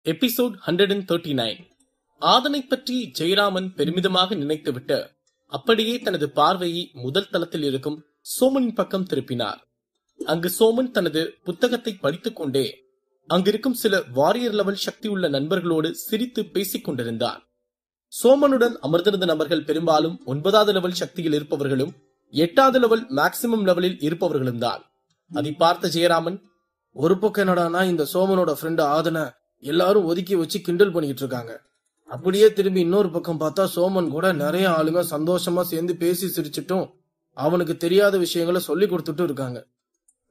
Episode 139. ஆதனை பற்றி ஜெயராமன் பெருமிதமாக நினைத்துவிட்டு அப்படியே தனது பார்வையை முதல் தளத்தில் இருக்கும் சோமனின் பக்கம் திருப்பினார். அங்கு சோமன் தனது புத்தகத்தை படித்துக் கொண்டே அங்கிருக்கும் சில வாரியர் லெவல் சக்தி உள்ள நண்பர்களோடு சிரித்து பேசிக் கொண்டிருந்தான். சோமனுடன் அமர்ந்திருந்த நபர்கள் பெரும்பாலும் 9வது லெவல் சக்தியில் இருப்பவர்களும் 8வது லெவல் மேக்சிமம் லெவலில் இருப்பவர்களும் தான். அதை பார்த்த ஜெயராமன், ஒரு பக்கம் என்னடானா இந்த சோமனோட ஃப்ரெண்ட் ஆதனை எல்லாரும் ஒதுக்கி வச்சு கிண்டல் பண்ணிட்டு இருக்காங்க, அப்படியே திரும்பி இன்னொரு பக்கம் பார்த்தா சோமன் கூட நிறைய ஆளுங்க சந்தோஷமா சேர்ந்து பேசி சிரிச்சிட்டும் அவனுக்கு தெரியாத விஷயங்களை சொல்லி கொடுத்துட்டும் இருக்காங்க.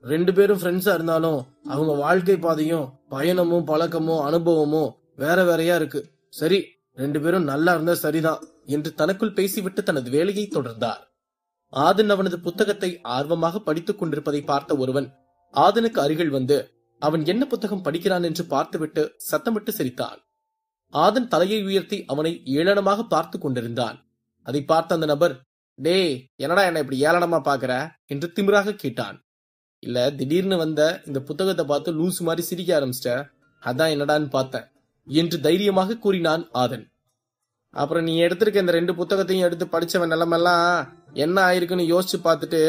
2 பேரும் ஃப்ரெண்ட்ஸா இருந்தாலும் அவங்க வாழ்க்கை பாதையும் பயணமும் பழக்கமும் அனுபவமும் வேற வேறையா இருக்கு. சரி, 2 பேரும் நல்லா இருந்தா சரிதான் என்று தனக்குள் பேசிவிட்டு தனது வேலையை தொடர்ந்தார். ஆதன் அவனது புத்தகத்தை ஆர்வமாக படித்துக் கொண்டிருப்பதை பார்த்த ஒருவன் ஆதனுக்கு அருகில் வந்து அவன் என்ன புத்தகம் படிக்கிறான் என்று பார்த்துவிட்டு சத்தமிட்டு சிரித்தான். ஆதன் தலையை உயர்த்தி அவனை ஏளனமாக பார்த்து கொண்டிருந்தான். அதை பார்த்த அந்த நபர், டேய் என்னடா என்ன இப்படி ஏளனமா பாக்குற என்று திமிராக கேட்டான். இல்ல, திடீர்னு வந்த இந்த புத்தகத்தை பார்த்து லூசு மாதிரி சிரிக்க ஆரம்பிச்சிட்ட, அதான் என்னடான்னு பார்த்தேன் என்று தைரியமாக கூறினான் ஆதன். அப்புறம் நீ எடுத்திருக்க இந்த 2 புத்தகத்தையும் எடுத்து படிச்சவன் நிலைமெல்லாம் என்ன ஆயிருக்குன்னு யோசிச்சு பார்த்துட்டு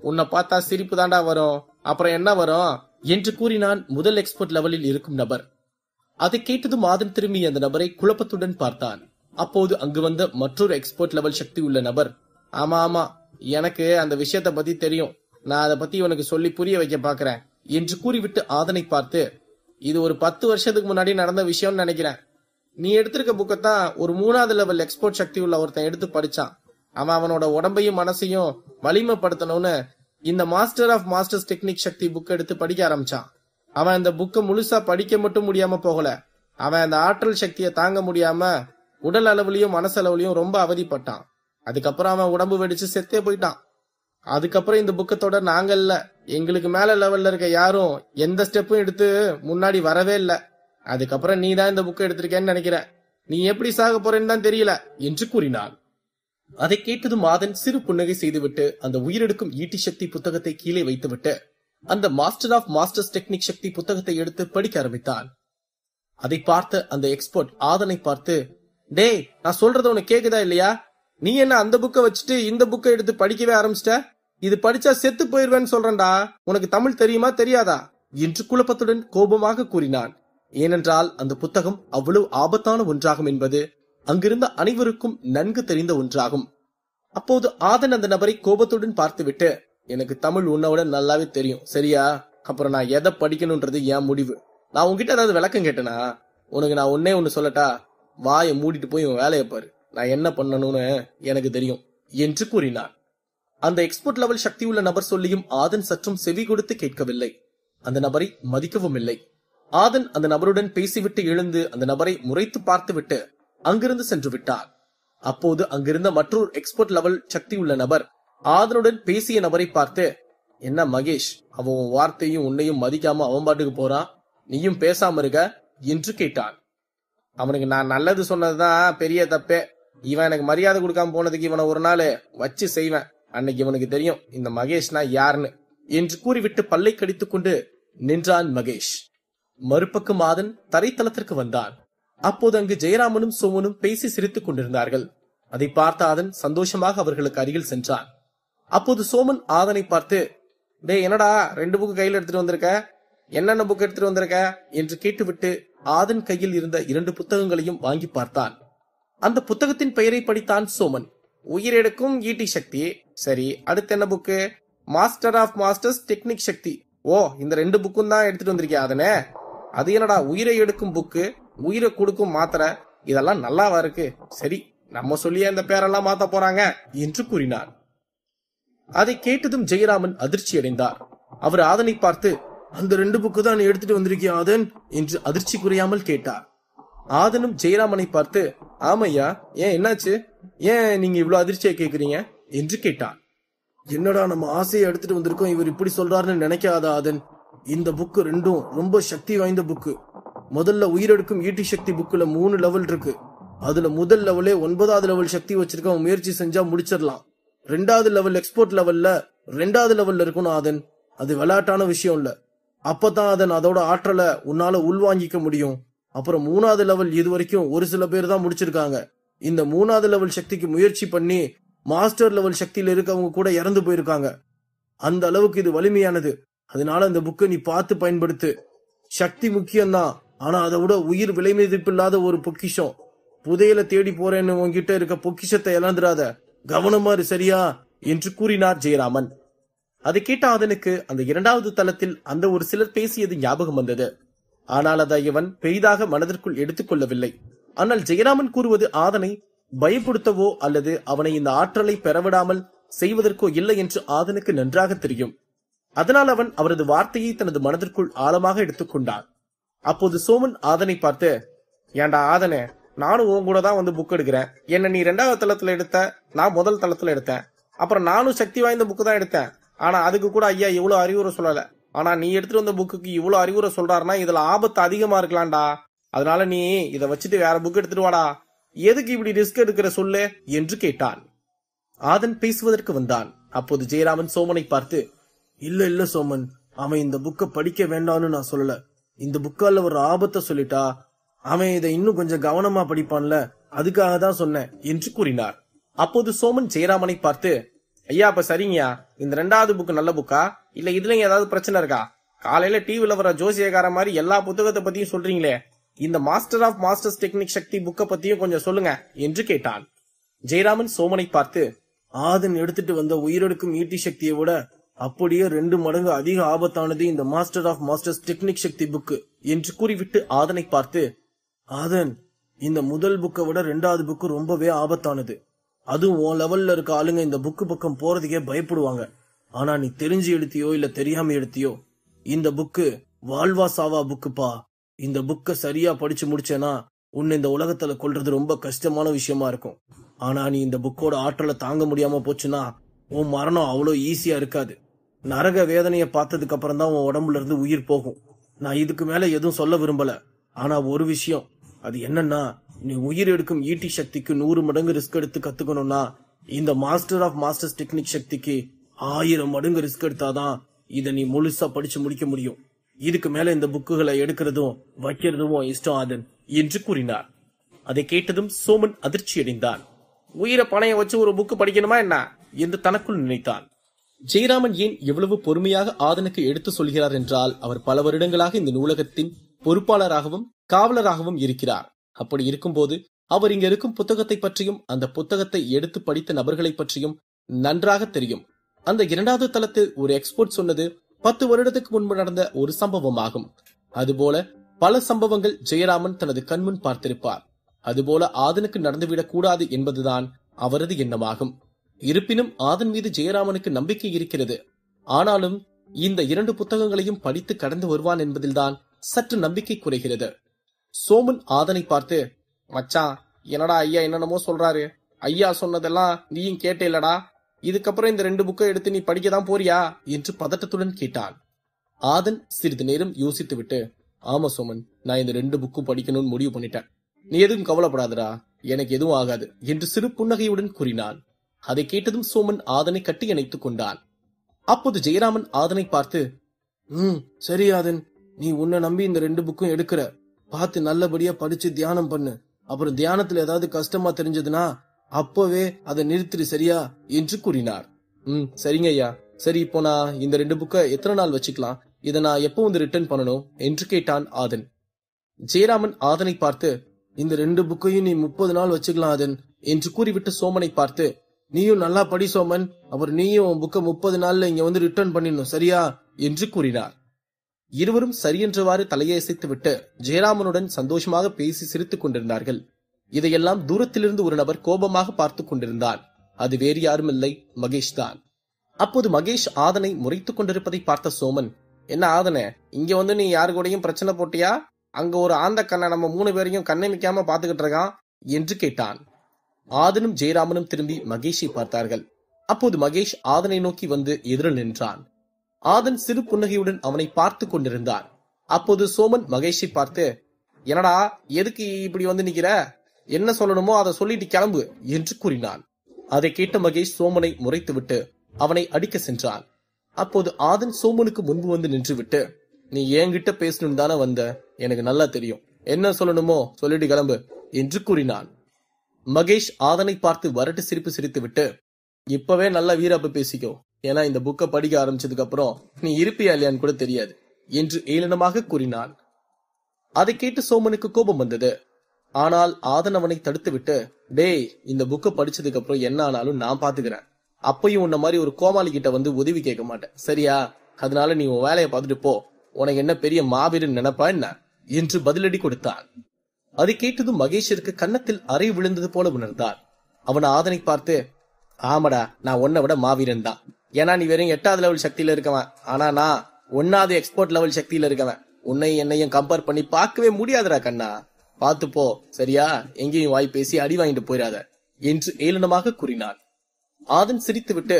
உன்னை பார்த்தா சிரிப்பு தாண்டா வரும், அப்புறம் என்ன வரும் என்று கூறினான் முதல் எக்ஸ்பர்ட் லெவலில் இருக்கும் நபர். அதை கேட்டதும் ஆதன் திரும்பி அந்த நபரை குழப்பத்துடன் பார்த்தான். அப்போது அங்கு வந்த மற்றொரு எக்ஸ்பர்ட் லெவல் சக்தி உள்ள நபர், ஆமா ஆமா எனக்கு அந்த விஷயத்த பத்தி தெரியும், நான் அதை பத்தி உனக்கு சொல்லி புரிய வைக்க பாக்குறேன் என்று கூறிவிட்டு ஆதனை பார்த்து, இது ஒரு 10 வருஷத்துக்கு முன்னாடி நடந்த விஷயம்னு நினைக்கிறேன். நீ எடுத்திருக்க புக்கத்தான் ஒரு 3வது லெவல் எக்ஸ்போர்ட் சக்தி உள்ள ஒருத்தன் எடுத்து படிச்சான். அவனோட உடம்பையும் மனசையும் வலிமைப்படுத்தணும்னு இந்த master of masters technique Shakti book எடுத்து படிக்க ஆரம்பிச்சான். அவன் அந்த புக்கை முழுசா படிக்க மட்டும் முடியாம போகல, அவன் அந்த ஆற்றல் சக்தியை தாங்க முடியாம உடல் அளவுலயும் மனசளவுலயும் ரொம்ப அவதிப்பட்டான். அதுக்கப்புறம் அவன் உடம்பு வெடிச்சு செத்தே போயிட்டான். அதுக்கப்புறம் இந்த புக்கத்தோட நாங்க இல்ல, எங்களுக்கு மேல லெவல்ல இருக்க யாரும் எந்த ஸ்டெப்பும் எடுத்து முன்னாடி வரவே இல்ல. அதுக்கப்புறம் நீ தான் இந்த புக்கை எடுத்திருக்கேன்னு நினைக்கிறேன், நீ எப்படி சாக போறேன்னு தான் தெரியல என்று கூறினான். அதை கேட்டதும் ஆதன் சிறு புன்னகை செய்துவிட்டு அந்த உயிரெடுக்கும் ஈட்டி சக்தி புத்தகத்தை கீழே வைத்துவிட்டு அந்த மாஸ்டர் ஆஃப் மாஸ்டர்ஸ் டெக்னிக் சக்தி புத்தகத்தை எடுத்து படிக்க ஆரம்பித்தான். அதை பார்த்த அந்த எக்ஸ்பர்ட் ஆதனை பார்த்து, டேய் நான் சொல்றது உனக்கு கேக்குதா இல்லையா? நீ என்ன அந்த புக்கை வச்சுட்டு இந்த புக்கை எடுத்து படிக்கவே ஆரம்பிச்சிட்ட? இது படிச்சா செத்து போயிருவேன்னு சொல்றேன்டா, உனக்கு தமிழ் தெரியுமா தெரியாதா என்று குழப்பத்துடன் கோபமாக கூறினான். ஏனென்றால் அந்த புத்தகம் அவ்வளவு ஆபத்தான ஒன்றாகும் என்பது அங்கிருந்த அனைவருக்கும் நன்கு தெரிந்த ஒன்றாகும். அப்போது ஆதன் அந்த நபரை கோபத்துடன் பார்த்துவிட்டு, எனக்கு தமிழ் உன்னோட நல்லாவே தெரியும் சரியா? அப்புறம் நான் எதை படிக்கணும்ன்றது என் முடிவு. நான் உன்கிட்ட ஏதாவது விளக்கம் கேட்டேனா? உனக்கு நான் ஒன்னு சொல்லட்டா, வாயை மூடிட்டு போய் உன் வேலையை பாரு, நான் என்ன பண்ணணும்னு எனக்கு தெரியும் என்று கூறினார். அந்த எக்ஸ்பர்ட் லெவல் சக்தி உள்ள நபர் சொல்லியும் ஆதன் சற்றும் செவி கொடுத்து கேட்கவில்லை. அந்த நபரை மதிக்கவும் இல்லை. ஆதன் அந்த நபருடன் பேசிவிட்டு எழுந்து அந்த நபரை முறைத்து பார்த்துவிட்டு அங்கிருந்து சென்று விட்டார். அப்போது அங்கிருந்த மற்றொரு எக்ஸ்பர்ட் லெவல் சக்தி உள்ள நபர் ஆதனுடன் பேசிய நபரை பார்த்து, என்ன மகேஷ், அவன் வார்த்தையும் உன்னையும் மதிக்காம அவன் பாட்டுக்கு போறான், நீயும் பேசாம இருக்க என்று கேட்டான். அவனுக்கு நான் நல்லது சொன்னதுதான் பெரிய தப்பே, இவன் எனக்கு மரியாதை கொடுக்காம போனதுக்கு இவனை ஒரு நாள் வச்சு செய்வேன், அன்னைக்கு இவனுக்கு தெரியும் இந்த மகேஷ்னா யாருன்னு என்று கூறிவிட்டு பல்லை கடித்துக் கொண்டு நின்றான் மகேஷ். மறுபக்கம் ஆதன் தரைத்தளத்திற்கு வந்தான். அப்போது அங்கு ஜெயராமனும் சோமனும் பேசி சிரித்துக் கொண்டிருந்தார்கள். அதை பார்த்த ஆதன் சந்தோஷமாக அவர்களுக்கு அருகில் சென்றான். அப்போது சோமன் ஆதனை பார்த்து, டே என்னடா 2 புக்கு கையில் எடுத்துட்டு வந்திருக்க, என்னென்ன புக் எடுத்துட்டு வந்திருக்க என்று கேட்டுவிட்டு ஆதன் கையில் இருந்த 2 புத்தகங்களையும் வாங்கி பார்த்தான். அந்த புத்தகத்தின் பெயரை படித்தான் சோமன். உயிரெடுக்கும் ஈட்டி சக்தி. சரி, அடுத்து என்ன book? Master of masters technique Shakti. ஓ, இந்த 2 புக்கும் தான் எடுத்துட்டு வந்திருக்கியா ஆதனே? அது என்னடா உயிரை எடுக்கும் புக்கு, உயிரை கொடுக்கும் மாத்திரை, இதெல்லாம் நல்லாவா இருக்கு? சரி, நம்ம சொல்லியே இந்த பேரெல்லாம் மாத்த போறாங்க என்று கூறினார். அதை கேட்டதும் ஜெயராமன் அதிர்ச்சி அடைந்தார். அவர் ஆதனை பார்த்து, அந்த 2 புக்கு தான் நீ எடுத்துட்டு வந்திருக்கியா ஆதன் என்று அதிர்ச்சி குறையாமல் கேட்டார். ஆதனும் ஜெயராமனை பார்த்து, ஆமையா, ஏன் என்னாச்சு, ஏன் நீங்க இவ்வளவு அதிர்ச்சியை கேக்குறீங்க என்று கேட்டான். என்னடா நம்ம ஆசையை எடுத்துட்டு வந்திருக்கோம், இவர் இப்படி சொல்றாருன்னு நினைக்காத ஆதன், இந்த புக்கு 2ம் ரொம்ப சக்தி வாய்ந்த புக்கு. முதல்ல உயிரெடுக்கும் ஈட்டி சக்தி புக்குல 3 லெவல் இருக்கு. அதுல முதல் லெவலே 9வது லெவல் சக்தி வச்சிருக்க முயற்சி செஞ்சா முடிச்சிடலாம். 2வது லெவல் எக்ஸ்போர்ட் லெவல்ல 2வது லெவல்ல இருக்கணும் ஆதன், அது விளையாட்டான விஷயம் இல்ல. அப்பதான் அதன் அதோட ஆற்றலை உன்னால உள்வாங்கிக்க முடியும். அப்புறம் 3வது லெவல் இது வரைக்கும் ஒரு சில பேர் தான் முடிச்சிருக்காங்க. இந்த 3வது லெவல் சக்திக்கு முயற்சி பண்ணி மாஸ்டர் லெவல் சக்தியில இருக்கவங்க கூட இறந்து போயிருக்காங்க. அந்த அளவுக்கு இது வலிமையானது. அதனால இந்த புக்கை நீ பார்த்து பயன்படுத்து. சக்தி முக்கியம்தான், ஆனா அதை விட உயிர் விலை மதிப்பில்லாத ஒரு பொக்கிஷம். புதையல தேடி போறேன்னு உன்கிட்ட இருக்க பொக்கிஷத்தை இழந்துடாத, கவனமா இரு, சரியா என்று கூறினார் ஜெயராமன். அதை கேட்ட ஆதனுக்கு அந்த 2வது தளத்தில் அந்த ஒரு சிலர் பேசியது ஞாபகம் வந்தது. ஆனால் அதை இவன் பெரிதாக மனதிற்குள் எடுத்துக்கொள்ளவில்லை. ஆனால் ஜெயராமன் கூறுவது ஆதனை பயப்படுத்தவோ அல்லது அவனை இந்த ஆற்றலை பெறவிடாமல் செய்வதற்கோ இல்லை என்று ஆதனுக்கு நன்றாக தெரியும். அதனால் அவன் அவரது வார்த்தையை தனது மனதிற்குள் ஆழமாக எடுத்துக்கொண்டான். அப்போது சோமன் ஆதனை பார்த்து, ஏண்டா ஆதனே, நானும் உன் கூட தான் வந்து புக் எடுக்கிறேன். என்ன நீ 2வது தளத்துல எடுத்த, நான் முதல் தளத்துல எடுத்தேன். அப்புறம் நானும் சக்தி வாய்ந்த புக்கு தான் எடுத்தேன். ஆனா அதுக்கு கூட ஐயா இவ்வளவு அறிவுரை சொல்லல. ஆனா நீ எடுத்துட்டு வந்த புக்குக்கு இவ்வளவு அறிவுரை சொல்றாருன்னா இதுல ஆபத்து அதிகமா இருக்கலாம்டா. அதனால நீ இதை வச்சுட்டு வேற புக் எடுத்துட்டு வாடா. எதுக்கு இப்படி ரிஸ்க் எடுக்கிற சொல்லு என்று கேட்டான். ஆதன் பேசுவதற்கு வந்தான். அப்போது ஜெயராமன் சோமனை பார்த்து, இல்ல சோமன், அவன் இந்த புக்கை படிக்க வேண்டாம்னு நான் சொல்லல. இந்த புக்கால ஒரு ஆபத்தை சொல்லிட்டா அவன் இதை இன்னும் கொஞ்சம் கவனமா படிப்பான்ல, அதுக்காக தான் சொன்னேன் என்று கூறினார். அப்போது சோமன் ஜெயராமனை பார்த்து, ஐயா அப்ப சரிங்கயா, இந்த 2வது புக் நல்ல புக்கா இல்ல இதுலயும் ஏதாவது பிரச்சனை இருக்கா? காலையில டிவில வர ஜோசியக்கார மாதிரி எல்லா புத்தகத்தை பத்தியும் சொல்றீங்களே, இந்த மாஸ்டர் ஆஃப் மாஸ்டர்ஸ் டெக்னிக் சக்தி புக்கை பத்தியும் கொஞ்சம் சொல்லுங்க என்று கேட்டான். ஜெயராமன் சோமனை பார்த்து, ஆதன் எடுத்துட்டு வந்த உயிரெடுக்கும் ஈட்டி சக்தியை விட அப்படியே 2 மடங்கு அதிக ஆபத்தானது இந்த master of masters technique Shakti book என்று கூறிவிட்டு ஆதனை பார்த்து, ஆதன், இந்த முதல் புக்கை விட 2வது புக்கு ரொம்பவே ஆபத்தானது. அதுவும் உன் லெவல்ல இருக்க ஆளுங்க இந்த புக்கு பக்கம் போறதுக்கே பயப்படுவாங்க. ஆனா நீ தெரிஞ்சு எடுத்தியோ இல்ல தெரியாம எடுத்தியோ, இந்த புக்கு வாழ்வா சாவா புக்குப்பா. இந்த புக்கை சரியா படிச்சு முடிச்சேனா உன்னை இந்த உலகத்துல கொல்றது ரொம்ப கஷ்டமான விஷயமா இருக்கும். ஆனா நீ இந்த புக்கோட ஆற்றலை தாங்க முடியாம போச்சுன்னா உன் மரணம் அவ்வளோ ஈஸியா இருக்காது. நரக வேதனைய பார்த்ததுக்கு அப்புறம் தான் உன் உடம்புல இருந்து உயிர் போகும். நான் இதுக்கு மேல எதுவும் சொல்ல விரும்பல. ஆனா ஒரு விஷயம், அது என்னன்னா, நீ உயிர் எடுக்கும் ஈட்டி சக்திக்கு 100 மடங்கு ரிஸ்க் எடுத்து கத்துக்கணும்னா இந்த மாஸ்டர் ஆஃப் மாஸ்டர்ஸ் டெக்னிக் சக்திக்கு 1000 மடங்கு ரிஸ்க் எடுத்தாதான் இதை நீ முழுசா படிச்சு முடிக்க முடியும். இதுக்கு மேல இந்த புக்குகளை எடுக்கிறதும் வைக்கிறதும் இஷ்டம் ஆதன் என்று கூறினார். அதை கேட்டதும் சோமன் அதிர்ச்சி அடைந்தான். உயிரை பணைய வச்சு ஒரு புக்கு படிக்கணுமா என்ன என்று தனக்குள் நினைத்தான். ஜெயராமன் ஏன் எவ்வளவு பொறுமையாக ஆதனுக்கு எடுத்து சொல்கிறார் என்றால், அவர் பல வருடங்களாக இந்த நூலகத்தின் பொறுப்பாளராகவும் காவலராகவும் இருக்கிறார். அப்படி இருக்கும்போது அவர் இங்க இருக்கும் புத்தகத்தை பற்றியும் அந்த புத்தகத்தை எடுத்து படித்த நபர்களை பற்றியும் நன்றாக தெரியும். அந்த 2வது தளத்தில் ஒரு எக்ஸ்போர்ட் சொன்னது 10 வருடத்துக்கு முன்பு நடந்த ஒரு சம்பவமாகும். அதுபோல பல சம்பவங்கள் ஜெயராமன் தனது கண்முன் பார்த்திருப்பார். அதுபோல ஆதனுக்கு நடந்துவிடக் கூடாது என்பதுதான் அவரது எண்ணமாகும். இருப்பினும் ஆதன் மீது ஜெயராமனுக்கு நம்பிக்கை இருக்கிறது. ஆனாலும் இந்த 2 புத்தகங்களையும் படித்து கடந்து வருவான் என்பதில்தான் சற்று நம்பிக்கை குறைகிறது. சோமன் ஆதனை பார்த்து, மச்சான் என்னடா ஐயா என்னென்னமோ சொல்றாரு, ஐயா சொன்னதெல்லாம் நீயும் கேட்டேலடா, இதுக்கப்புறம் இந்த 2 புக்கை எடுத்து நீ படிக்கதான் போறியா என்று பதட்டத்துடன் கேட்டான். ஆதன் சிறிது நேரம் யோசித்து விட்டு, ஆமா சோமன், நான் இந்த 2 புக்கும் படிக்கணும்னு முடிவு பண்ணிட்டேன். நீ எதுவும் கவலைப்படாதடா, எனக்கு எதுவும் ஆகாது என்று சிறு புன்னகையுடன் கூறினான். அதை கேட்டதும் சோமன் ஆதனை கட்டி அணைத்துக் கொண்டான். அப்போது ஜெயராமன் ஆதனை பார்த்து, சரி ஆதன், நீ உன்னை நம்பி இந்த 2 புக்கும் எடுக்கிற, பார்த்து நல்லபடியா படிச்சு தியானம் பண்ணு. அப்புறம் தியானத்துல ஏதாவது கஷ்டமா தெரிஞ்சதுன்னா அப்பவே அதை நிறுத்திடு, சரியா என்று கூறினார். சரிங்க ஐயா. சரி, இப்போ நான் இந்த 2 புக்கை எத்தனை நாள் வச்சுக்கலாம்? இதை நான் எப்போ வந்து ரிட்டர்ன் பண்ணணும் என்று கேட்டான் ஆதன். ஜெயராமன் ஆதனை பார்த்து, இந்த 2 புக்கையும் நீ 30 நாள் வச்சுக்கலாம் ஆதன் என்று கூறிவிட்டு சோமனை பார்த்து, நீயும் நல்லா படி சோமன், அப்புறம் நீயும் புக்கை 30 நாள்ல இங்க வந்து ரிட்டர்ன் பண்ணிடணும், சரியா என்று கூறினார். இருவரும் சரியென்றவாறு தலையை அசைத்துவிட்டு ஜெயராமனுடன் சந்தோஷமாக பேசி சிரித்துக் கொண்டிருந்தார்கள். இதையெல்லாம் தூரத்திலிருந்து ஒரு நபர் கோபமாக பார்த்துக் கொண்டிருந்தான். அது வேறு யாரும் இல்லை, மகேஷ் தான். அப்போது மகேஷ் ஆதனை முறைத்துக் கொண்டிருப்பதை பார்த்த சோமன், என்ன ஆதனே, இங்க வந்து நீ யாரு கூடயும் பிரச்சனை போட்டியா? அங்க ஒரு ஆந்த கண்ணை நம்ம 3 பேரையும் கண்ணை மிக்காம பாத்துக்கிட்டு இருக்கான் என்று கேட்டான். ஆதனும் ஜெயராமனும் திரும்பி மகேஷை பார்த்தார்கள். அப்போது மகேஷ் ஆதனை நோக்கி வந்து எதிரில் நின்றான். ஆதன் சிறு புன்னகையுடன் அவனை பார்த்து கொண்டிருந்தான். அப்போது சோமன் மகேஷை பார்த்து, என்னடா எதுக்கு இப்படி வந்து நிக்கிற? என்ன சொல்லணுமோ அதை சொல்லிட்டு கிளம்பு என்று கூறினான். அதை கேட்ட மகேஷ் சோமனை முறைத்துவிட்டு அவனை அடிக்க சென்றான். அப்போது ஆதன் சோமனுக்கு முன்பு வந்து நின்றுவிட்டு, நீ என்கிட்ட பேசணும் தானே வந்த, எனக்கு நல்லா தெரியும். என்ன சொல்லணுமோ சொல்லிட்டு கிளம்பு என்று கூறினான். மகேஷ் ஆதனை பார்த்து வரட்டு சிரிப்பு சிரித்துவிட்டு, இப்பவே நல்ல வீராப்பு பேசிக்கோ, ஏன்னா இந்த புக்கை படிக்க ஆரம்பிச்சதுக்கு அப்புறம் நீ இருப்பியா இல்லையான்னு கூட தெரியாது என்று ஏளனமாக கூறினான். அதை கேட்டு சோமனுக்கு கோபம் வந்தது. ஆனால் ஆதன் அவனை தடுத்துவிட்டு, டேய், இந்த புக்கை படிச்சதுக்கு அப்புறம் என்ன ஆனாலும் நான் பாத்துக்கிறேன். அப்பயும் உன்ன மாதிரி ஒரு கோமாளி கிட்ட வந்து உதவி கேட்க மாட்டேன், சரியா? அதனால நீ உன் வேலையை பார்த்துட்டு போ. உனக்கு என்ன பெரிய மாவீரன் நினைப்பா என்ன என்று பதிலடி கொடுத்தான். அதை கேட்டதும் மகேஷிற்கு கன்னத்தில் அறை விழுந்தது போல உணர்ந்தார். அவன் ஆதனை பார்த்து, ஆமாடா, நான் உன்னை விட மாவீரன் தான். ஏன்னா நீ வெறும் 8வது லெவல் சக்தியில இருக்கவன், ஆனா நான் 1வது எக்ஸ்போர்ட் லெவல் சக்தியில இருக்கவன். உன்னையும் என்னையும் கம்பேர் பண்ணி பார்க்கவே முடியாதுடா கண்ணா. பார்த்து போ, சரியா? எங்கேயும் வாய் பேசி அடி வாங்கிட்டு போயிடாத என்று ஏளனமாக கூறினான். ஆதன் சிரித்துவிட்டு,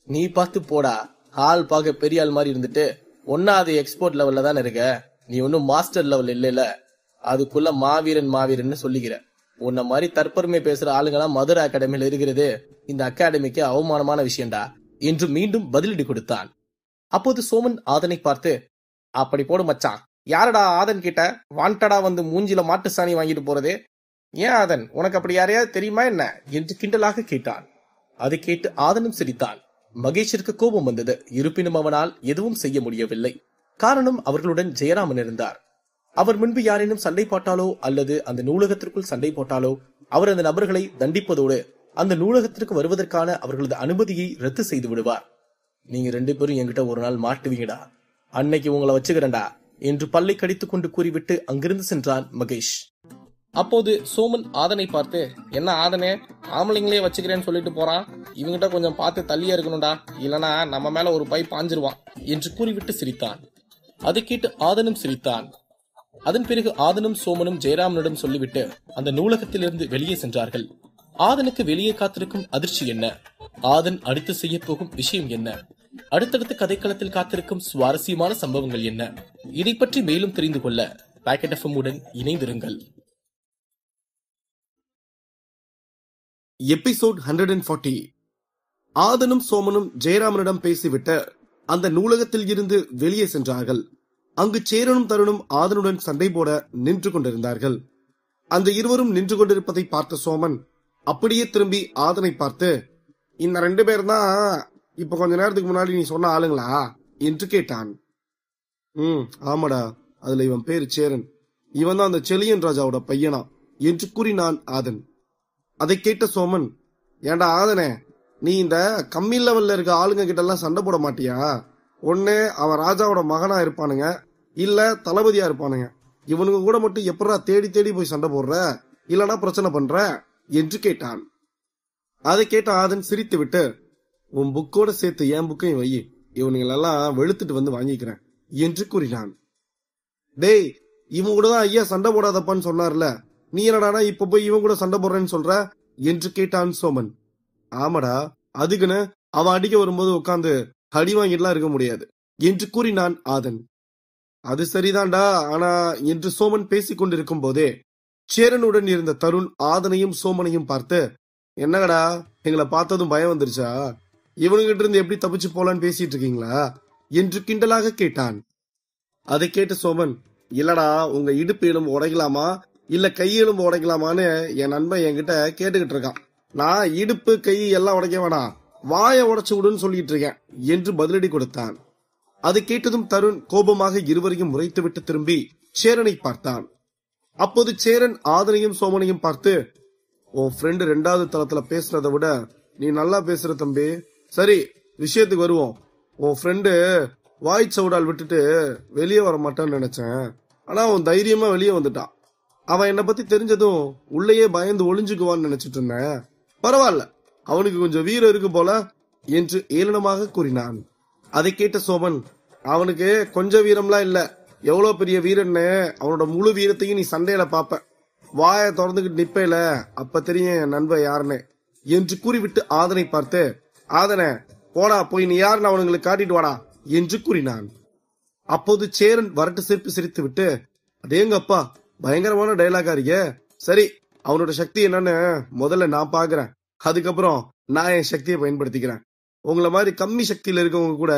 நீ பார்த்து போடா, ஆள் பார்க்க பெரிய ஆள் மாதிரி இருந்துட்டு 1வது எக்ஸ்போர்ட் லெவல்ல தானே இருக்க, நீ ஒன்னும் மாஸ்டர் லெவல் இல்ல, அதுக்குள்ள மாவீரன் சொல்லிக்கிற. உன்ன மாதிரி தற்பெருமை பேசுற ஆளுங்கெல்லாம் மதுரை அகாடமியில இருக்கிறது இந்த அகாடமிக்கு அவமானமான விஷயம்டா என்று மீண்டும் பதிலடி கொடுத்தான். அப்போது சோமன் ஆதனை பார்த்து, அப்படி போடு மச்சான், யாரடா ஆதன் கிட்ட வாண்டடா வந்து மூஞ்சில மாட்டு சாணி வாங்கிட்டு போறது? ஏன் ஆதன், உனக்கு அப்படி யாரையாவது தெரியுமா என்ன என்று கிண்டலாக கேட்டான். அதை கேட்டு ஆதனும் சிரித்தான். மகேஷிற்கு கோபம் வந்தது. இருப்பினும் அவனால் எதுவும் செய்ய முடியவில்லை. காரணம், அவர்களுடன் ஜெயராமன் இருந்தார். அவர் முன்பு யாரேனும் சண்டை போட்டாலோ அல்லது அந்த நூலகத்திற்குள் சண்டை போட்டாலோ அவர் அந்த நபர்களை தண்டிப்பதோடு அந்த நூலகத்திற்கு வருவதற்கான அவர்களது அனுமதியை ரத்து செய்து விடுவார். நீங்க 2 பேரும் என்கிட்ட ஒரு நாள் மாட்டுவீங்கடா, அன்னைக்கு உங்களை வச்சுக்கிறேன்டா என்று பல்லை கடித்துக் கொண்டு கூறிவிட்டு அங்கிருந்து சென்றான் மகேஷ். அப்போது சோமன் ஆதனை பார்த்து, என்ன ஆதனே, ஆம்பளைங்களே வச்சுக்கிறேன்னு சொல்லிட்டு போறான், இவங்கிட்ட கொஞ்சம் பார்த்து தள்ளியே இருக்கணும்டா, இல்லனா நம்ம மேல ஒரு பை பாஞ்சிருவான் என்று கூறிவிட்டு சிரித்தான். அதை கேட்டு ஆதனும் சிரித்தான். அதன் பிறகு ஆதனும் சோமனும் ஜெயராமனிடம் சொல்லிவிட்டு அந்த நூலகத்திலிருந்து வெளியே சென்றார்கள். ஆதனுக்கு வெளியே காத்திருக்கும் அதிர்ச்சி என்ன, ஆதன் அடுத்து செய்ய போகும் விஷயம் என்ன, அடுத்தடுத்த கதைக்களத்தில் காத்திருக்கும் சுவாரஸ்யமான சம்பவங்கள் என்ன, இதை பற்றி மேலும் தெரிந்து கொள்ள பாக்கெட் எஃப்எம் உடன் இணைந்திருங்கள். எபிசோட் 140. ஆதனும் சோமனும் ஜெயராமனிடம் பேசிவிட்டு அந்த நூலகத்தில் இருந்து வெளியே சென்றார்கள். அங்கு சேரனும் தருணும் ஆதனுடன் சண்டை போட நின்று கொண்டிருந்தார்கள். அந்த இருவரும் நின்று கொண்டிருப்பதை பார்த்த சோமன் அப்படியே திரும்பி ஆதனை பார்த்து, இந்த 2 பேர் தான் இப்ப கொஞ்ச நேரத்துக்கு முன்னாடி நீ சொன்ன ஆளுங்களா என்று கேட்டான். ஆமாடா, அதுல இவன் பேரு சேரன், இவன் தான் அந்த செலியன் ராஜாவோட பையனா என்று கூறினான் ஆதன். அதை கேட்ட சோமன், ஏண்டா ஆதனே, நீ இந்த கம்மி லெவல்ல இருக்க ஆளுங்க கிட்ட எல்லாம் சண்டை போட மாட்டியா? ஒண்ணு அவன் ராஜாவோட மகனா இருப்பானுங்க, இல்ல தளபதியா இருப்பானுங்க. இவனுக்கு கூட மட்டும் எப்படா தேடி தேடி போய் சண்டை போடுற, இல்லனா பிரச்சனை பண்ற என்று கேட்டான். அதை கேட்ட ஆதன் சிரித்து விட்டு, உன் புக்கோட சேர்த்து என் புக்கையும் வை, இவனுங்களெல்லாம் வெளுத்துட்டு வந்து வாங்கிக்கிறேன் என்று கூறினான். டேய், இவன் கூட தான் ஐயா சண்டை போடாதப்பான்னு சொன்னார்ல, நீ என்னடானா இப்ப போய் இவன் கூட சண்டை போடுறேன்னு சொல்ற என்று கேட்டான் சோமன். ஆமாடா, அதுக்குன்னு அவன் அடிக்க வரும்போது உட்காந்து அடி வாங்கிட்டுலாம் இருக்க முடியாது என்று கூறினான் ஆதன். அது சரிதான்டா, ஆனா என்று சோமன் பேசிக் கொண்டிருக்கும் போதே சேரனுடன் இருந்த தருண் ஆதனையும் சோமனையும் பார்த்து, என்னங்கடா, எங்களை பார்த்ததும் பயம் வந்துருச்சா? இவனுகிட்ட இருந்து எப்படி தப்பிச்சு போலான்னு பேசிட்டு இருக்கீங்களா என்று கிண்டலாக கேட்டான். அதை கேட்ட சோமன், இல்லடா, உங்க இடுப்பு எலும்பு உடைக்கலாமா இல்ல கை எலும்பு உடைக்கலாமான்னு என் நண்பன் என்கிட்ட கேட்டுக்கிட்டு இருக்கான். நான் இடுப்பு கை எல்லாம் உடைக்க வேணாம், வாய உடைச்சு விடுன்னு சொல்லிட்டு இருக்கேன் என்று பதிலடி கொடுத்தான். அதை கேட்டதும் தருண் கோபமாக இருவரையும் முறைத்துவிட்டு திரும்பி சேரனை பார்த்தான். அப்போது சேரன் ஆதனையும் சோமனையும் பார்த்து, உன் ஃப்ரெண்டு 2வது தளத்துல பேசுறதை விட நீ நல்லா பேசுற தம்பி. சரி, விஷயத்துக்கு வருவோம். உன் ஃப்ரெண்டு வாய் சவுடால் விட்டுட்டு வெளியே வர மாட்டான்னு நினைச்சேன், ஆனா அவன் தைரியமா வெளியே வந்துட்டான். அவன் என்னை பத்தி தெரிஞ்சதும் உள்ளேயே பயந்து ஒளிஞ்சுக்குவான்னு நினைச்சிட்டு இருந்தேன். பரவாயில்ல, அவனுக்கு கொஞ்சம் வீரம் இருக்கு போல என்று ஏளனமாக கூறினான். அதை கேட்ட சோமன், அவனுக்கு கொஞ்சம் வீரம்லாம் இல்ல, எவ்வளவு பெரிய வீரன்னு அவனோட முழு வீரத்தையும் நீ சண்டையில பாப்ப. வாய திறந்துகிட்டு நிப்பையில அப்ப தெரியும் என் நண்பன் யாருன்னு என்று கூறிவிட்டு ஆதனை பார்த்து, ஆதனை போடா, போய் நீ யாருன்னு அவனுங்களுக்கு காட்டிட்டு வாடா என்று கூறினான். அப்போது சேரன் வரட்டு சிரிப்பு சிரித்து விட்டு, அதேங்கப்பா, பயங்கரமான டைலாகா இருக்கே, சரி அவனோட சக்தி என்னன்னு முதல்ல நான் பாக்குறேன், அதுக்கப்புறம் நான் என் சக்தியை பயன்படுத்திக்கிறேன். உங்களை மாதிரி கம்மி சக்தியில இருக்கவங்க கூட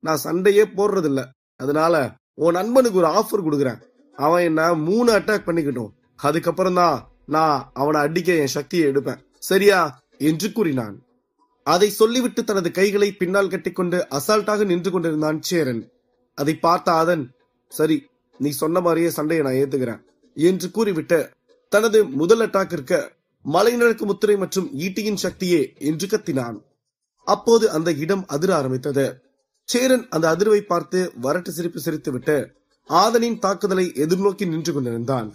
நான் சண்டையே போடுறது இல்ல, அதனால உன் நண்பனுக்கு ஒரு ஆஃபர் கொடுக்குறேன், அவன் என்ன 3 அட்டாக் பண்ணிக்கிட்டோம், அதுக்கப்புறம் தான் நான் அவனை அடிக்க என் சக்தியை எடுப்பேன், சரியா என்று கூறினான். அதை சொல்லிவிட்டு தனது கைகளை பின்னால் கட்டிக்கொண்டு அசால்ட்டாக நின்று கொண்டிருந்தான் சேரன். அதை பார்த்த ஆதன், சரி நீ சொன்ன மாதிரியே சண்டையை நான் ஏத்துக்கிறேன் என்று கூறிவிட்டு தனது முதல் அட்டாக்கிற்கு மலைநடுக்கு முத்திரை மற்றும் ஈட்டியின் சக்தியே என்று கத்தினான். அப்போது அந்த இடம் அதிர ஆரம்பித்தது. சேரன் அந்த அதிர்வை பார்த்து வரட்டு சிரிப்பு சிரித்துவிட்டு ஆதனின் தாக்குதலை எதிர்நோக்கி நின்று கொண்டிருந்தான்.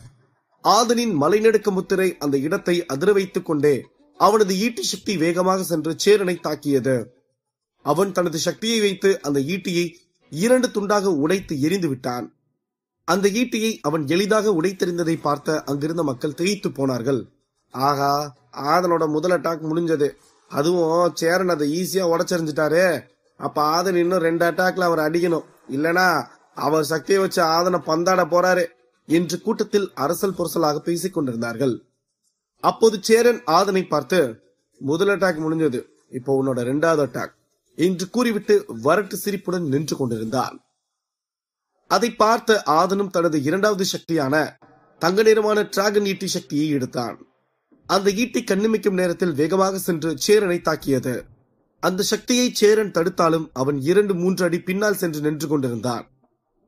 ஆதனின் மலைநடுக்க முத்திரை அந்த இடத்தை அதிர வைத்துக் கொண்டே அவனது ஈட்டி சக்தி வேகமாக சென்று சேரனை தாக்கியது. அவன் தனது சக்தியை வைத்து அந்த ஈட்டியை 2 துண்டாக உடைத்து எரிந்து விட்டான். அந்த ஈட்டியை அவன் எளிதாக உடைத்தெறிந்ததை பார்த்த அங்கிருந்த மக்கள் திகைத்து போனார்கள். ஆகா, ஆதனோட முதல் அட்டாக் முடிஞ்சது, அதுவும் சேரன் அதை ஈஸியா உடைச்செறிஞ்சிட்டாரு. அப்ப ஆதன் இன்னும் 2 அட்டாக்ல அவர் அடிக்கணும், இல்லனா அவர் சக்தியை வச்சு ஆதனை பந்தாட போறாரு என்று கூட்டத்தில் அரசல் புரசலாக பேசிக் கொண்டிருந்தார்கள். அப்போது சேரன் ஆதனை பார்த்து, முதல் அட்டாக் முடிஞ்சது, இப்போ உன்னோட 2வது அட்டாக் என்று கூறிவிட்டு வரட்டு சிரிப்புடன் நின்று கொண்டிருந்தான். அதை பார்த்த ஆதனும் தனது 2வது சக்தியான தங்க நிறமான டிராகன் ஈட்டி சக்தியை எடுத்தான். அந்த ஈட்டி கண்ணிமைக்கும் நேரத்தில் வேகமாக சென்று சேரனை தாக்கியது. அந்த சக்தியை சேரன் தடுத்தாலும் அவன் 2-3 அடி பின்னால் சென்று நின்று கொண்டிருந்தான்.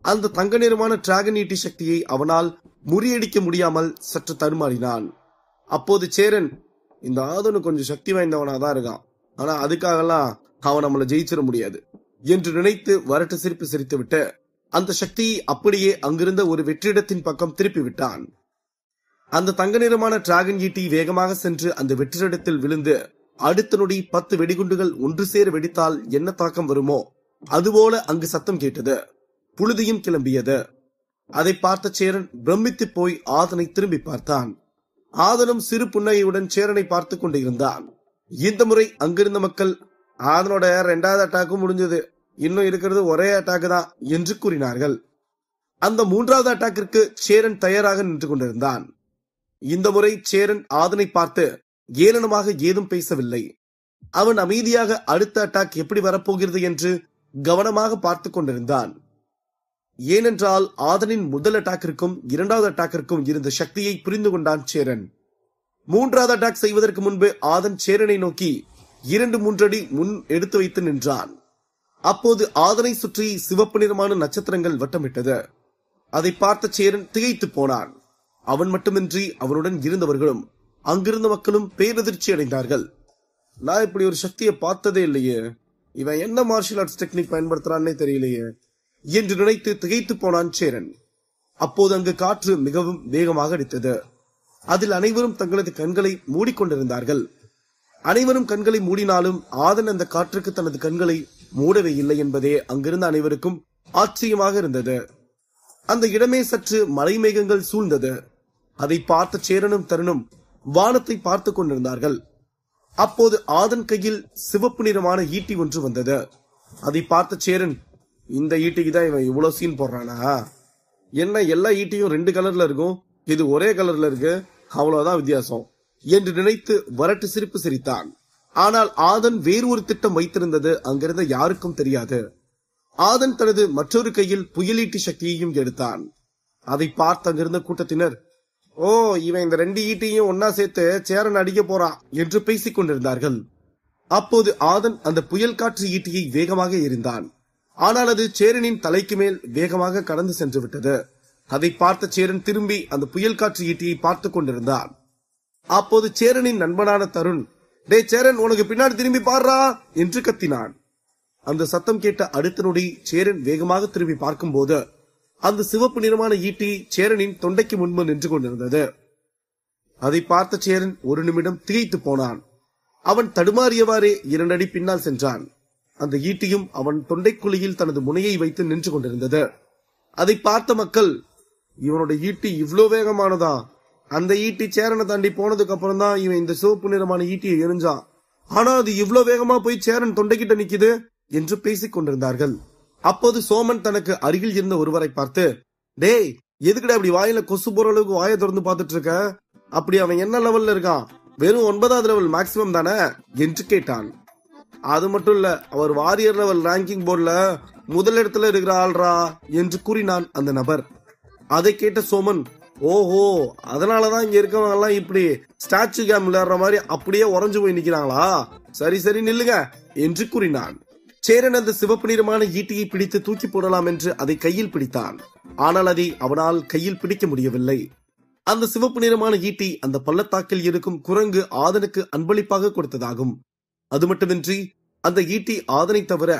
அந்த தங்க நிறமான டிராகன் ஈட்டி சக்தியை அவனால் முறியடிக்க முடியாமல் சற்று தடுமாறினான். அப்போது சேரன், இந்த ஆதனு கொஞ்சம் சக்தி வாய்ந்தவனாதான் இருக்கான், ஆனா அதுக்காகலாம் அவன் நம்மளை ஜெயிச்சிட முடியாது என்று நினைத்து வரட்டு சிரிப்பு சிரித்துவிட்டு அந்த சக்தியை அப்படியே அங்கிருந்த ஒரு வெற்றிடத்தின் பக்கம் திருப்பி விட்டான். அந்த தங்க நிறமான டிராகன் ஈட்டி வேகமாக சென்று அந்த வெற்றிடத்தில் விழுந்து அடுத்த நொடி 10 வெடிகுண்டுகள் ஒன்று சேர வெடித்தால் என்ன தாக்கம் வருமோ அதுபோல அங்கு சத்தம் கேட்டது. புழுதியும் கிளம்பியது. அதை பார்த்த சேரன் பிரமித்து போய் ஆதனை திரும்பி பார்த்தான். ஆதனும் சிறு புன்னகையுடன் சேரனை பார்த்து கொண்டு இருந்தான். இந்த முறை அங்கிருந்த மக்கள், ஆதனோட 2வது அட்டாக்கும் முடிஞ்சது, இன்னும் இருக்கிறது ஒரே அட்டாக் தான் என்று கூறினார்கள். அந்த 3வது அட்டாக்கிற்கு சேரன் தயாராக நின்று கொண்டிருந்தான். இந்த முறை சேரன் ஆதனை பார்த்து ஏளனமாக ஏதும் பேசவில்லை. அவன் அமைதியாக அடுத்த அட்டாக் எப்படி வரப்போகிறது என்று கவனமாக பார்த்து கொண்டிருந்தான். ஏனென்றால் ஆதனின் முதல் அட்டாக்கிற்கும் 2வது அட்டாக்கிற்கும் இருந்த சக்தியை புரிந்து கொண்டான் சேரன். 3வது அட்டாக் செய்வதற்கு முன்பு ஆதன் சேரனை நோக்கி 2-3 அடி முன் எடுத்து வைத்து நின்றான். அப்போது ஆதனை சுற்றி சிவப்பு நிறமான நட்சத்திரங்கள் வட்டமிட்டது. அதை பார்த்த சேரன் திகைத்து போனான். அவன் மட்டுமின்றி அவனுடன் இருந்தவர்களும் அங்கிருந்த மக்களும் பேரதிர்ச்சி அடைந்தார்கள். நான் இப்படி ஒரு சக்தியை பார்த்ததே இல்லையே, இவன் என்ன மார்ஷியல் ஆர்ட்ஸ் டெக்னிக் பயன்படுத்துறான்னே தெரியலையே என்று நினைத்து திகைத்து போனான் சேரன். அப்போது அங்கு காற்று மிகவும் வேகமாக அடித்தது. அதில் அனைவரும் தங்களது கண்களை மூடிக்கொண்டிருந்தார்கள். அனைவரும் கண்களை மூடினாலும் ஆதன் அந்த காற்றுக்கு தனது கண்களை மூடவே இல்லை என்பதே அங்கிருந்த அனைவருக்கும் ஆச்சரியமாக இருந்தது. அந்த இடமே சற்று மலை மேகங்கள் சூழ்ந்தது. அதை பார்த்த சேரனும் தருணும் வானத்தை பார்த்து கொண்டிருந்தார்கள். அப்போது ஆதன் கையில் சிவப்பு நிறமான ஈட்டி ஒன்று வந்தது. அதை பார்த்த சேரன், இந்த ஈட்டிக்கு தான் இவன் இவ்வளவு சீன் போடுறானா? என்ன எல்லா ஈட்டியும் 2 கலர்ல இருக்கும், இது ஒரே கலர்ல இருக்கு, அவ்வளவுதான் வித்தியாசம் என்று நினைத்து வரட்டு சிரிப்பு சிரித்தான். ஆனால் ஆதன் வேறு ஒரு திட்டம் வைத்திருந்தது அங்கிருந்த யாருக்கும் தெரியாது. ஆதன் தனது மற்றொரு கையில் புயலீட்டி சக்தியையும் எடுத்தான். அதை பார்த்து அங்கிருந்த கூட்டத்தினர், ஓ, இவன் இந்த 2 ஈட்டியும் ஒன்னா சேர்த்து சேரன் அடிக்க போறான் என்று பேசிக் கொண்டிருந்தார்கள். அப்போது ஆதன் அந்த புயல் காற்று ஈட்டியை வேகமாக எறிந்தான். ஆனால் அது சேரனின் தலைக்கு மேல் வேகமாக கடந்து சென்று விட்டது. அதை பார்த்த சேரன் திரும்பி அந்த புயல் காற்று ஈட்டியை பார்த்து கொண்டிருந்தான். அப்போது சேரனின் நண்பனான தருண், டே சேரன், உனக்கு பின்னாடி திரும்பி பாடுறா என்று கத்தினான். அந்த சத்தம் கேட்ட அடுத்த நொடி சேரன் வேகமாக திரும்பி பார்க்கும் போது அந்த சிவப்பு நிறமான ஈட்டி சேரனின் தொண்டைக்கு முன்பு நின்று கொண்டிருந்தது. அதை பார்த்த சேரன் ஒரு நிமிடம் திகைத்து போனான். அவன் தடுமாறியவாறே 2 அடி பின்னால் சென்றான். அந்த ஈட்டியும் அவன் தொண்டைக்குழியில் தனது முனையை வைத்து நின்று கொண்டிருந்தது. அதை பார்த்த மக்கள், இவனோட ஈட்டி இவ்வளவு வேகமானதா? அந்த ஈட்டி சேரனை தாண்டி போனதுக்கு அப்புறம் தான் இவன் இந்த சிவப்பு நிறமான ஈட்டியை எரிஞ்சான். ஆனா அது இவ்வளவு வேகமா போய் சேரன் தொண்டைக்கிட்ட நிக்குது என்று பேசிக் கொண்டிருந்தார்கள். அப்போது சோமன் தனக்கு அருகில் இருந்த ஒருவரை பார்த்து, டேய், எதுக்குடா அப்படி வாயில கொசு போற அளவுக்கு வாயை திறந்து பார்த்துட்டு இருக்க? அப்படி அவன் என்ன லெவல்ல இருக்கான்? வெறும் 9வது லெவல் மேக்சிமம் தானே என்று கேட்டான். அது மட்டும் இல்ல, அவர் வாரியர் லெவல் ரேங்கிங் போர்டுல முதல் இடத்துல இருக்கிற ஆள்ரா என்று கூறினான் அந்த நபர். அதை கேட்ட சோமன், ஓஹோ, அதனாலதான் இங்க இருக்கவங்க எல்லாம் இப்படி ஸ்டாச்சு கேம் விளையாடுற மாதிரி அப்படியே உறைஞ்சு போய் நிக்கிறாங்களா? சரி சரி நில்லுங்க என்று கூறினான். சேரன் அந்த சிவப்பு நிறமான ஈட்டியை பிடித்து தூக்கி போடலாம் என்று அதை கையில் பிடித்தான். ஆனால் அதை அவனால் கையில் பிடிக்க முடியவில்லை. அந்த சிவப்பு நிறமான ஈட்டி அந்த பள்ளத்தாக்கில் இருக்கும் குரங்கு ஆதனுக்கு அன்பளிப்பாக கொடுத்ததாகும். அது மட்டுமின்றி அந்த ஈட்டி ஆதனை தவிர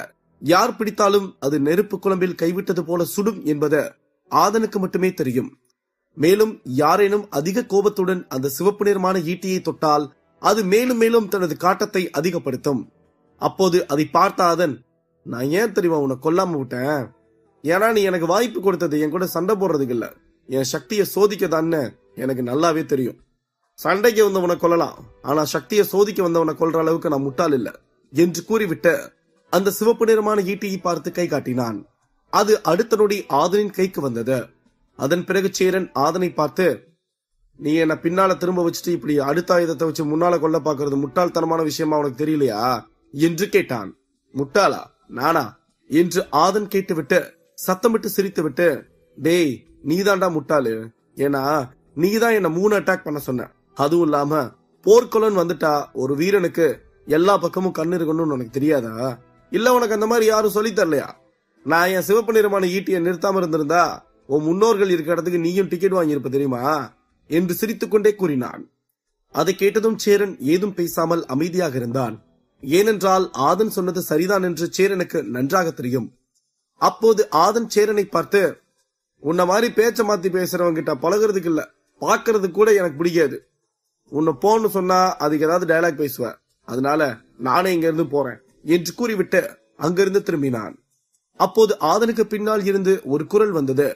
யார் பிடித்தாலும் அது நெருப்பு குழம்பில் கைவிட்டது போல சுடும் என்பது ஆதனுக்கு மட்டுமே தெரியும். மேலும் யாரேனும் அதிக கோபத்துடன் அந்த சிவப்பு நிறமான ஈட்டியை தொட்டால் அது மேலும் மேலும் தனது காட்டத்தை அதிகப்படுத்தும். அப்போது அதை பார்த்த ஆதன், நான் ஏன் தெரியுமா உன்னை கொல்லாம விட்டேன்? ஏன்னா நீ எனக்கு வாய்ப்பு கொடுத்தது என் கூட சண்டை போடுறதுக்கு இல்ல, என் சக்தியை சோதிக்கதான்னு எனக்கு நல்லாவே தெரியும். சண்டைக்கு வந்தவனை கொல்லலாம், ஆனா சக்தியை சோதிக்க வந்தவனை கொல்ற அளவுக்கு நான் முட்டாள் இல்ல என்று கூறிவிட்டு அந்த சிவப்பு நிறமான ஈட்டியை பார்த்து கை காட்டினான். அது அடுத்த நொடி ஆதனின் கைக்கு வந்தது. அதன் பிறகு சேரன் ஆதனை பார்த்து, நீ என்ன பின்னால திரும்ப வச்சுட்டு இப்படி அடுத்த ஆயுதத்தை வச்சு முன்னால கொல்ல பாக்குறது முட்டாள்தனமான விஷயமா உனக்கு தெரியலையா என்று கேட்டான். முட்டாளா நானா என்று ஆதன் கேட்டுவிட்டு சத்தமிட்டு சிரித்து விட்டு, டேய் நீதான்டா முட்டாளு, ஏன்னா நீதான் என்ன 3 அட்டாக் பண்ண சொன்ன. அதுவும் இல்லாம போர்க்கொலன் வந்துட்டா ஒரு வீரனுக்கு எல்லா பக்கமும் கண்ணு இருக்கணும்னு உனக்கு தெரியாதா? இல்ல உனக்கு அந்த மாதிரி யாரும் சொல்லி தரலையா? நான் என் சிவப்பு நிறமான ஈட்டியை நிறுத்தாம இருந்திருந்தா உன் முன்னோர்கள் இருக்க இடத்துக்கு நீயும் டிக்கெட் வாங்கியிருப்ப தெரியுமா என்று சிரித்துக் கொண்டே கூறினான். அதை கேட்டதும் சேரன் ஏதும் பேசாமல் அமைதியாக இருந்தான். ஏனென்றால் ஆதன் சொன்னது சரிதான் என்று சேரனுக்கு நன்றாக தெரியும். அப்போது ஆதன் சேரனை பார்த்து, உன்ன மாதிரி பேச்ச மாத்தி பேசுறவங்க கிட்ட பழகிறதுக்கு இல்ல, பாக்குறது கூட எனக்கு பிடிக்காது. உன்னை போன்னு சொன்னா அதுக்கு ஏதாவது டயலாக் பேசுவ, அதனால நானே இங்க இருந்து போறேன் என்று கூறிவிட்டு அங்கிருந்து திரும்பினான். அப்போது ஆதனுக்கு பின்னால் இருந்து ஒரு குரல் வந்தது.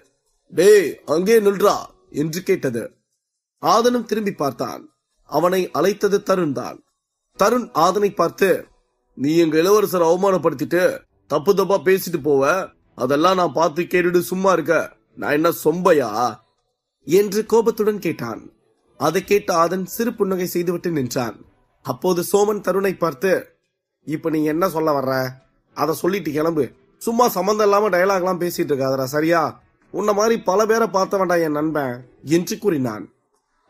டேய் அங்கே நில்றா என்று கேட்டது. ஆதனும் திரும்பி பார்த்தான். அவனை அழைத்தது தருண் தான். தருண் ஆதனை பார்த்து, நீ எங்க இளவரசரை அவமானப்படுத்திட்டு தப்பு தப்பா பேசிட்டு போவ, அதெல்லாம் நான் பார்த்து கேட்டுட்டு சும்மா இருக்க, நான் என்ன சொம்பையா என்று கோபத்துடன் கேட்டான். அதை கேட்ட ஆதன் சிறு புன்னகை செய்துவிட்டு நின்றான். அப்போது சோமன் தருணை பார்த்து, இப்ப நீ என்ன சொல்ல வர்ற? அதை சொல்லிட்டு கிளம்பு, சும்மா சம்பந்தம் இல்லாம டயலாக் எல்லாம் பேசிட்டு இருக்காதரா, சரியா? உன்ன மாதிரி பல பேரை பார்த்த வேண்டாம் என் நண்பன் என்று கூறினான்.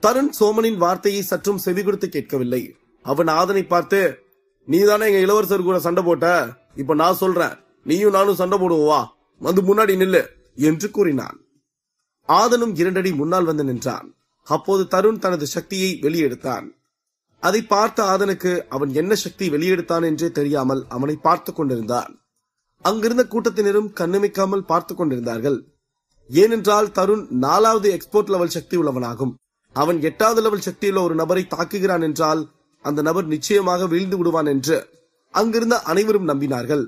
தருண் சோமனின் வார்த்தையை சற்றும் செவி கொடுத்து கேட்கவில்லை. அவன் ஆதனை பார்த்து, நீதானே எங்க இளவரசர் கூட சண்டை போட்ட, இப்ப நான் சொல்றேன், நீயும் நானும் சண்டை போடுவா, வந்து முன்னாடி நில்லு என்று கூறினான். ஆதனும் 2 அடி முன்னால் வந்து நின்றான். அப்போது தருண் தனது சக்தியை வெளியெடுத்தான். அதை பார்த்த ஆதனுக்கு அவன் என்ன சக்தி வெளியெடுத்தான் என்றே தெரியாமல் அவனை பார்த்து கொண்டிருந்தான். அங்கிருந்த கூட்டத்தினரும் கண்ணுமிக்காமல் பார்த்து கொண்டிருந்தார்கள். ஏனென்றால் தருண் 4வது எக்ஸ்போர்ட் லெவல் சக்தி உள்ளவனாகும். அவன் 8வது லெவல் சக்தியுள்ள ஒரு நபரை தாக்குகிறான் என்றால் அந்த நபர் நிச்சயமாக வீழ்ந்து விடுவான் என்று அங்கிருந்த அனைவரும் நம்பினார்கள்.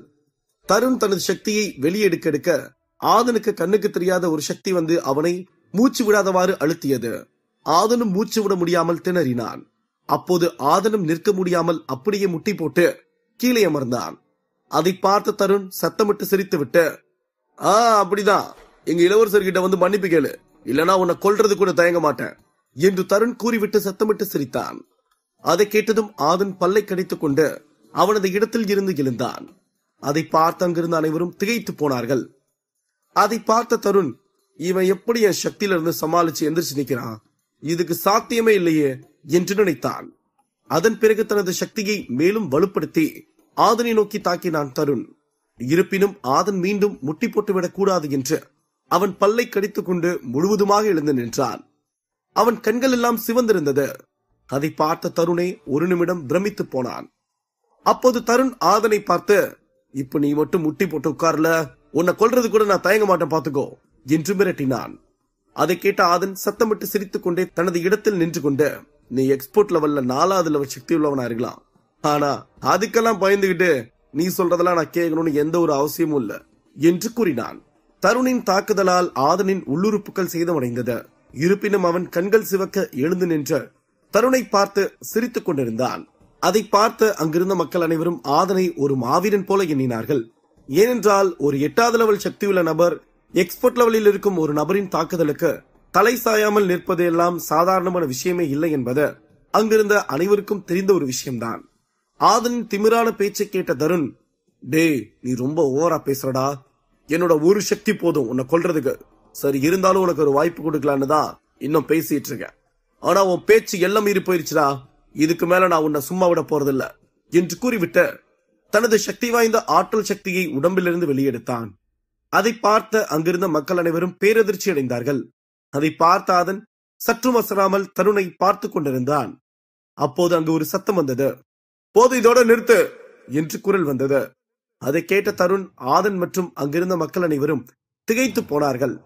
தருண் தனது சக்தியை வெளியெடுக்க ஆதனுக்கு கண்ணுக்கு தெரியாத ஒரு சக்தி வந்து அவனை மூச்சு விடாதவாறு அழுத்தியது. ஆதனும் மூச்சு விட முடியாமல் திணறினான். அப்போது ஆதனும் நிற்க முடியாமல் அப்படியே முட்டி போட்டு கீழே அமர்ந்தான். அதை பார்த்த தருண் சத்தமிட்டு சிரித்துவிட்டு, அப்படிதான், எங்க இளவரசர்கிட்ட வந்து மன்னிப்பு கேளு, இல்லனா உன்னை கொல்றது கூட தயங்க மாட்டேன் என்று தருண் கூறிவிட்டு சத்தமிட்டு சிரித்தான். அதை கேட்டதும் ஆதன் பல்லை கடித்துக் கொண்டு அவனது இடத்தில் இருந்து எழுந்தான். அதை பார்த்து அங்கிருந்த அனைவரும் திகைத்து போனார்கள். அதை பார்த்த தருண், இவன் எப்படி என் சக்தியில இருந்து சமாளிச்சு எந்திரிச்சு நிக்கிறான், இதுக்கு சாத்தியமே இல்லையே என்று நினைத்தான். அதன் பிறகு தனது சக்தியை மேலும் வலுப்படுத்தி ஆதனை நோக்கி தாக்கினான் தருண். இருப்பினும் ஆதன் மீண்டும் முட்டி போட்டுவிடக் கூடாது என்று அவன் பல்லை கடித்துக் கொண்டு முழுவதுமாக எழுந்து நின்றான். அவன் கண்கள் எல்லாம் சிவந்திருந்தது. அதை பார்த்த தருணை ஒரு நிமிடம் பிரமித்து போனான். அப்போது தருண் ஆதனை பார்த்து, இப்ப நீ மட்டும் முட்டி போட்டு உட்கார்ல, உன்னை கொல்றது கூட நான் தயங்க மாட்டேன் பாத்துக்கோ என்று மிரட்டினான். அதை கேட்ட ஆதன் சத்தமிட்டு சிரித்துக் கொண்டே தனது இடத்தில் நின்று கொண்டு, நீ எக்ஸ்போர்ட் லெவல்ல 4வது லெவல் சக்தி உள்ளவனா இருக்கலாம், ஆனா அதுக்கெல்லாம் பயந்துகிட்டு நீ சொல்றதெல்லாம் நான் கேட்கணும்னு எந்த ஒரு அவசியமும் இல்ல என்று கூறினான். தருணின் தாக்குதலால் ஆதனின் உள்ளுறுப்புகள் சேதமடைந்தது. இருப்பினும் அவன் கண்கள் சிவக்க எழுந்து நின்று தருணை பார்த்து சிரித்துக் கொண்டிருந்தான். அதை பார்த்து அங்கிருந்த மக்கள் அனைவரும் ஆதனை ஒரு மாவீரன் போல எண்ணினார்கள். ஏனென்றால் ஒரு 8வது லெவல் சக்தியுள்ள நபர் எக்ஸ்போர்ட் லெவலில் இருக்கும் ஒரு நபரின் தாக்குதலுக்கு தலை சாயாமல் நிற்பது எல்லாம் சாதாரணமான விஷயமே இல்லை என்பது அங்கிருந்த அனைவருக்கும் தெரிந்த ஒரு விஷயம்தான். ஆதனின் திமிரான பேச்சை கேட்ட தருண், டேய் நீ ரொம்ப ஓவரா பேசுறடா, என்னோட ஒரு சக்தி போதும் உன்னை கொல்றதுக்கு, சரி, இருந்தாலும் உனக்கு ஒரு வாய்ப்பு கொடுக்கலான்னு தான் இன்னும் பேசிட்டு இருக்கேன். ஆனா உன் பேச்சு எல்லாம் மீறி போயிருச்சுடா. இதுக்கு மேல நான் உன்னை சும்மா விட போறதில்ல என்று கூறிவிட்டு தனது சக்தி வாய்ந்த ஆற்றல் சக்தியை உடம்பிலிருந்து வெளியெடுத்தான். அதை பார்த்த அங்கிருந்த மக்கள் அனைவரும் பேரதிர்ச்சி அடைந்தார்கள். அதை பார்த்த ஆதன் சற்றும் அசராமல் தருணை பார்த்து கொண்டிருந்தான். அப்போது அங்கு ஒரு சத்தம் வந்தது. போது, இதோட நிறுத்து என்று குரல் வந்தது. அதை கேட்ட தருண், ஆதன் மற்றும் அங்கிருந்த மக்கள் அனைவரும் திகைத்து போனார்கள்.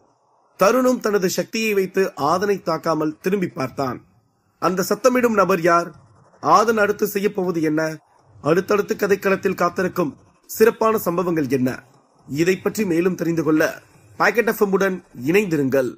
தருணும் தனது சக்தியை வைத்து ஆதனை தாக்காமல் திரும்பி பார்த்தான். அந்த சத்தமிடும் நபர் யார்? ஆதன் அடுத்து செய்ய போவது என்ன? அடுத்தடுத்து கதைக்களத்தில் காத்திருக்கும் சிறப்பான சம்பவங்கள் என்ன? இதை பற்றி மேலும் தெரிந்து கொள்ள பாக்கெட் எஃப்எம் உடன் இணைந்திருங்கள்.